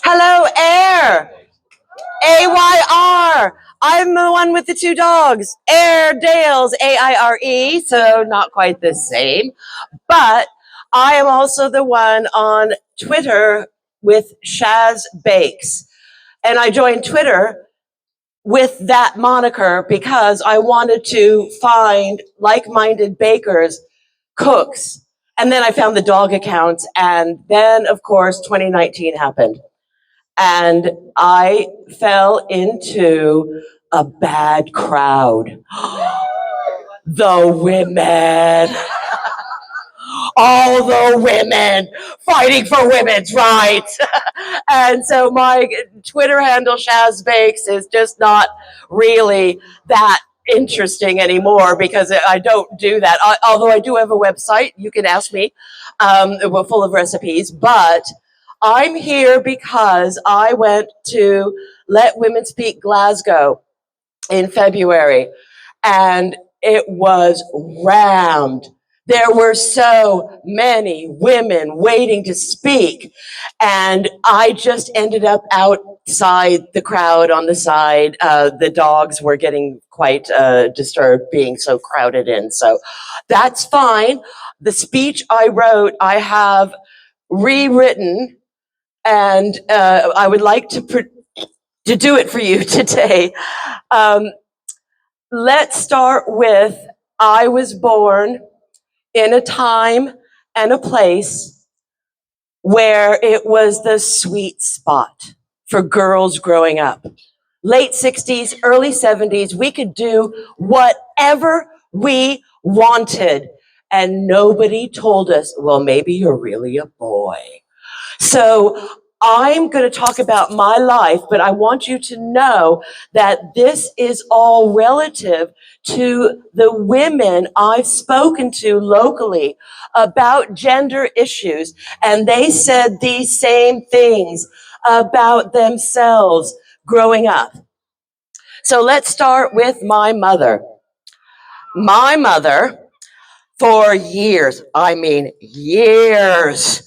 Hello, Air. AYR. I'm the one with the two dogs. Air Dales, AIRE. So not quite the same. But I am also the one on Twitter with Shazz Bakes. And I joined Twitter with that moniker because I wanted to find like minded bakers, cooks. And then I found the dog accounts. And then, of course, 2019 happened. And I fell into a bad crowd. The women, all the women fighting for women's rights. And so my Twitter handle, Shazz Bakes, is just not really that interesting anymore because I don't do that. Although I do have a website, you can ask me, full of recipes. But I'm here because I went to Let Women Speak Glasgow in February, and it was rammed. There were so many women waiting to speak, and I just ended up outside the crowd on the side. The dogs were getting quite disturbed being so crowded in, so that's fine. The speech I wrote, I have rewritten, and I would like to do it for you today. Um, let's start with I was born in a time and a place where it was the sweet spot for girls growing up. Late 60s, early 70s, we could do whatever we wanted. And nobody told us, well, maybe you're really a boy. So I'm going to talk about my life, but I want you to know that this is all relative to the women I've spoken to locally about gender issues. And they said these same things about themselves growing up. So let's start with my mother. My mother, for years, I mean years,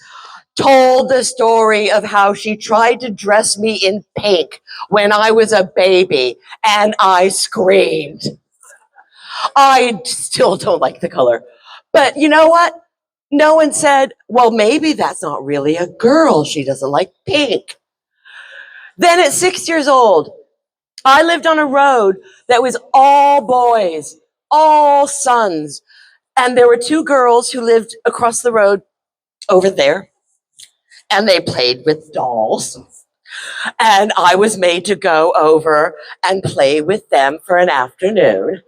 told the story of how she tried to dress me in pink when I was a baby, and I screamed. I still don't like the color. But you know what? No one said, well, maybe that's not really a girl. She doesn't like pink. Then at 6 years old, I lived on a road that was all boys, all sons. And there were two girls who lived across the road over there, and they played with dolls. And I was made to go over and play with them for an afternoon.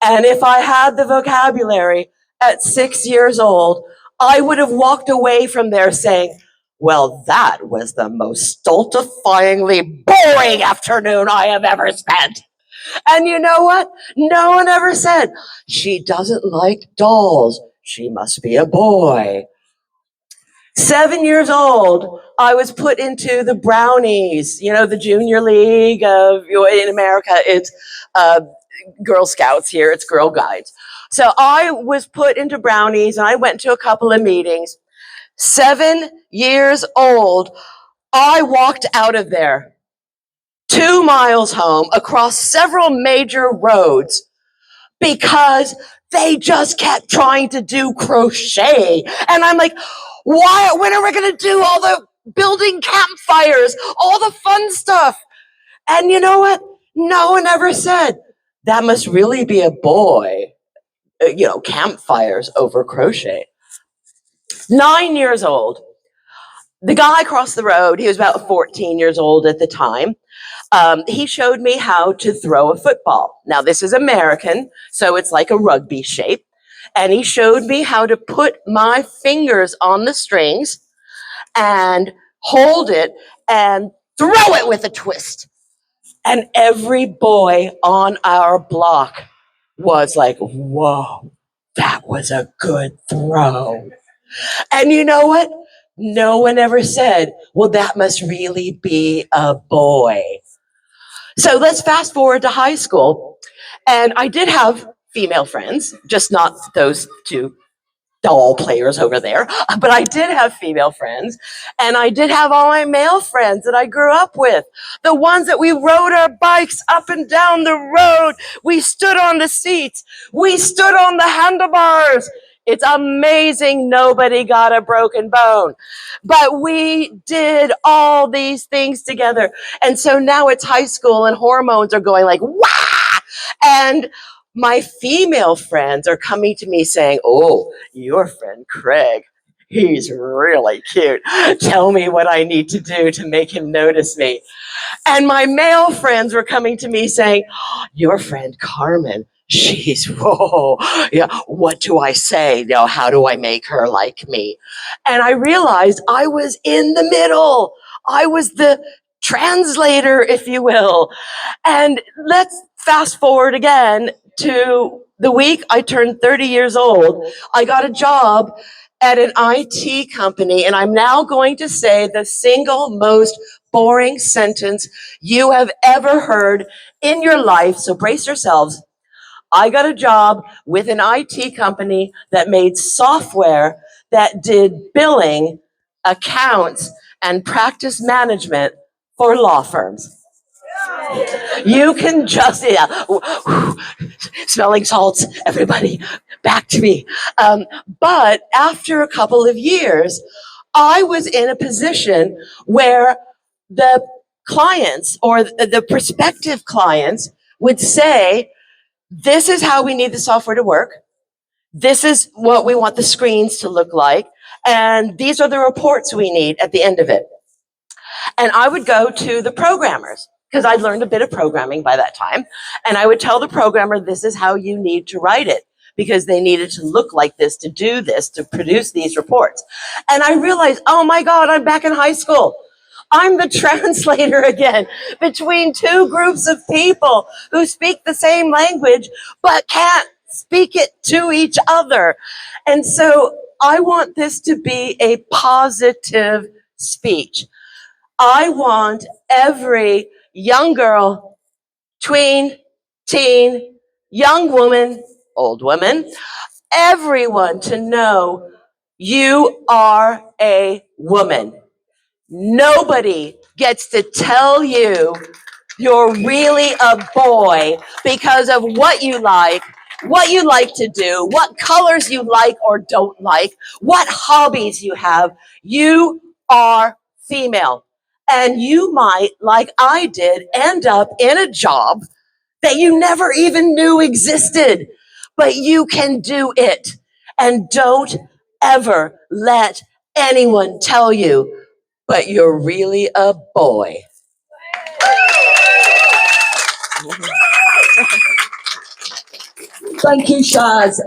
And if I had the vocabulary at 6 years old, I would have walked away from there saying, well, that was the most stultifyingly boring afternoon I have ever spent. And you know what? No one ever said, she doesn't like dolls. She must be a boy. 7 years old, I was put into the Brownies, the junior league of, in America, it's Girl Scouts here, it's Girl Guides. So I was put into Brownies and I went to a couple of meetings. 7 years old, I walked out of there 2 miles home across several major roads because they just kept trying to do crochet. And I'm like, why? When are we going to do all the building campfires, all the fun stuff? And you know what? No one ever said, that must really be a boy, campfires over crochet. 9 years old, the guy across the road, he was about 14 years old at the time. He showed me how to throw a football. Now, this is American, so it's like a rugby shape. And he showed me how to put my fingers on the strings and hold it and throw it with a twist. And every boy on our block was like, whoa, that was a good throw. And you know what? No one ever said, well, that must really be a boy. So let's fast forward to high school. And I did have female friends, just not those two doll players over there, but I did have female friends, and I did have all my male friends that I grew up with. The ones that we rode our bikes up and down the road. We stood on the seats. We stood on the handlebars. It's amazing nobody got a broken bone. But we did all these things together. And so now it's high school and hormones are going like, wah! And my female friends are coming to me saying, oh, your friend Craig, he's really cute. Tell me what I need to do to make him notice me. And my male friends were coming to me saying, oh, your friend Carmen, she's, whoa, yeah, what do I say? You know, how do I make her like me? And I realized I was in the middle. I was the translator, if you will. And let's fast forward again to the week I turned 30 years old. I got a job at an IT company, and I'm now going to say the single most boring sentence you have ever heard in your life. So brace yourselves. I got a job with an IT company that made software that did billing, accounts, and practice management for law firms. You can just, yeah, smelling salts, everybody, back to me. But after a couple of years, I was in a position where the clients or the prospective clients would say, this is how we need the software to work. This is what we want the screens to look like. And these are the reports we need at the end of it. And I would go to the programmers because I'd learned a bit of programming by that time. And I would tell the programmer, this is how you need to write it, because they needed to look like this, to do this, to produce these reports. And I realized, oh my God, I'm back in high school. I'm the translator again between two groups of people who speak the same language, but can't speak it to each other. And so I want this to be a positive speech. I want every young girl, tween, teen, young woman, old woman, everyone to know you are a woman. Nobody gets to tell you you're really a boy because of what you like to do, what colors you like or don't like, what hobbies you have. You are female. And you might, like I did, end up in a job that you never even knew existed, but you can do it. And don't ever let anyone tell you, but you're really a boy. Thank you, Shazz.